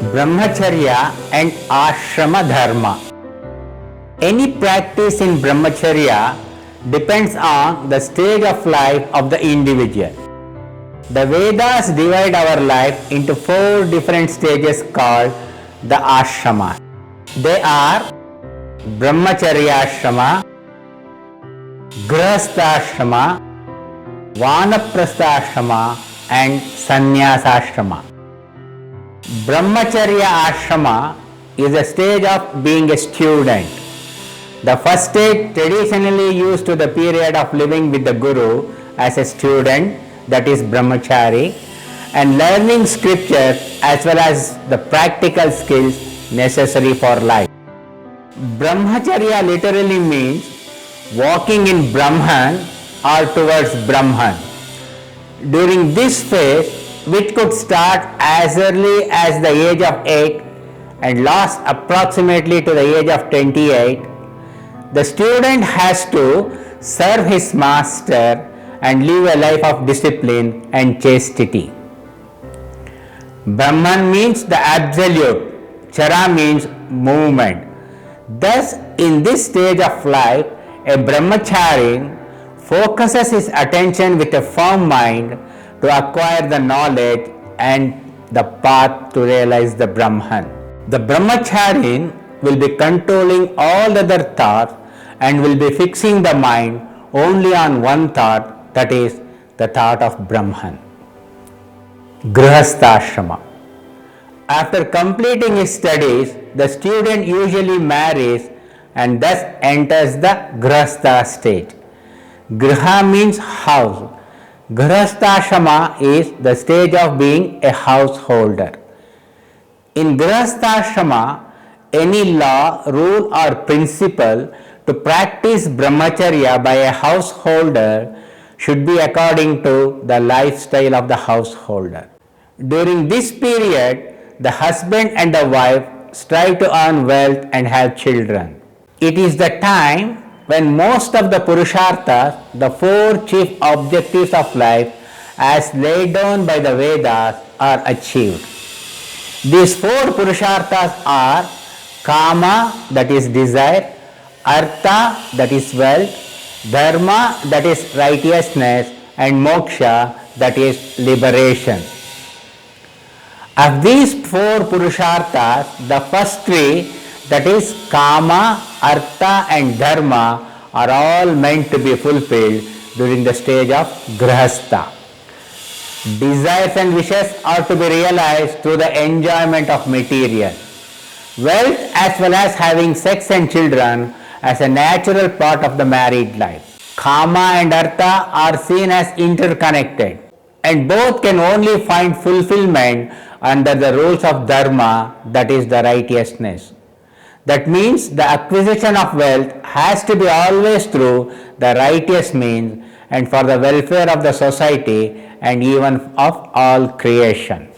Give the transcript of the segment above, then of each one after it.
Brahmacharya and Ashrama Dharma. Any practice in Brahmacharya depends on the stage of life of the individual. The Vedas divide our life into 4 different stages called the ashramas. They are Brahmacharya Ashrama, Grihastha Vanaprastha Ashrama and Sannyasa Ashrama. Brahmacharya Ashrama is a stage of being a student. The first stage traditionally used to the period of living with the Guru as a student, that is Brahmachari, and learning scriptures as well as the practical skills necessary for life. Brahmacharya literally means walking in Brahman or towards Brahman. During this phase, which could start as early as the age of 8 and last approximately to the age of 28, the student has to serve his master and live a life of discipline and chastity. Brahman means the absolute, Chara means movement. Thus, in this stage of life, a brahmachari focuses his attention with a firm mind to acquire the knowledge and the path to realize the Brahman. The brahmachari will be controlling all other thoughts and will be fixing the mind only on one thought, that is the thought of Brahman. Grihastha. After completing his studies, the student usually marries and thus enters the Grihastha stage. Griha means house. Grihastha is the stage of being a householder. In Grihastha, any law, rule or principle to practice brahmacharya by a householder should be according to the lifestyle of the householder. During this period, the husband and the wife strive to earn wealth and have children. It is the time when most of the purusharthas, the 4 chief objectives of life as laid down by the Vedas, are achieved. These 4 purusharthas are Kama, that is desire, Artha, that is wealth, Dharma, that is righteousness, and Moksha, that is liberation. Of these 4 purusharthas, the first 3, that is Kama, Artha and Dharma, are all meant to be fulfilled during the stage of Grihastha. Desires and wishes are to be realized through the enjoyment of material. Wealth as well as having sex and children as a natural part of the married life. Kama and Artha are seen as interconnected, and both can only find fulfillment under the rules of Dharma, that is the righteousness. That means the acquisition of wealth has to be always through the righteous means and for the welfare of the society and even of all creation.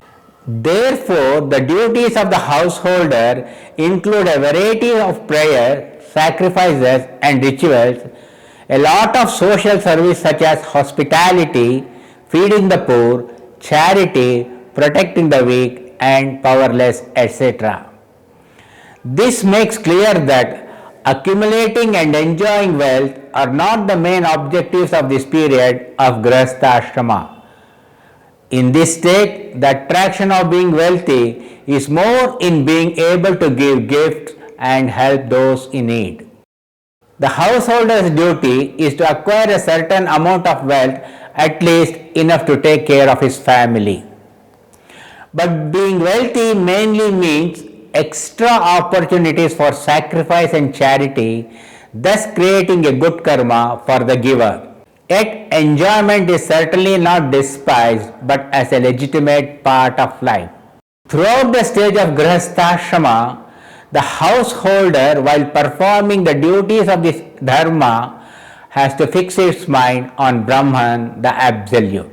Therefore, the duties of the householder include a variety of prayer, sacrifices and rituals, a lot of social service such as hospitality, feeding the poor, charity, protecting the weak and powerless, etc. This makes clear that accumulating and enjoying wealth are not the main objectives of this period of Grihastha. In this state, the attraction of being wealthy is more in being able to give gifts and help those in need. The householder's duty is to acquire a certain amount of wealth, at least enough to take care of his family. But being wealthy mainly means extra opportunities for sacrifice and charity, thus creating a good karma for the giver. Yet enjoyment is certainly not despised but as a legitimate part of life. Throughout the stage of Grihastha, the householder, while performing the duties of this dharma, has to fix its mind on Brahman, the absolute.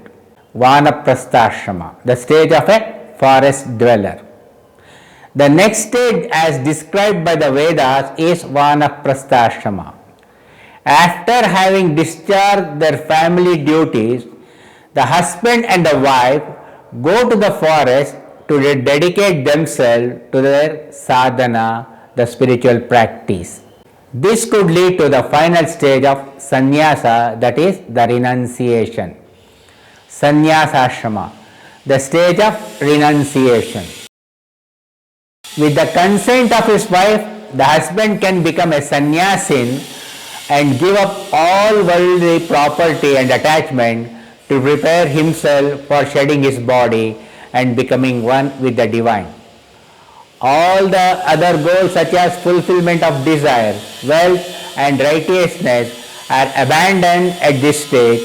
Vanaprastha, the stage of a forest dweller. The next stage as described by the Vedas is Vanaprastha. After having discharged their family duties, the husband and the wife go to the forest to dedicate themselves to their sadhana, the spiritual practice. This could lead to the final stage of sannyasa, that is the renunciation. Sannyasashrama, the stage of renunciation. With the consent of his wife, the husband can become a sannyasin and give up all worldly property and attachment to prepare himself for shedding his body and becoming one with the divine. All the other goals such as fulfillment of desire, wealth and righteousness are abandoned at this stage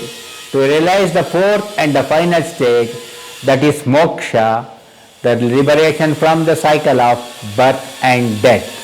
to realize the fourth and the final stage, that is moksha, the liberation from the cycle of birth and death.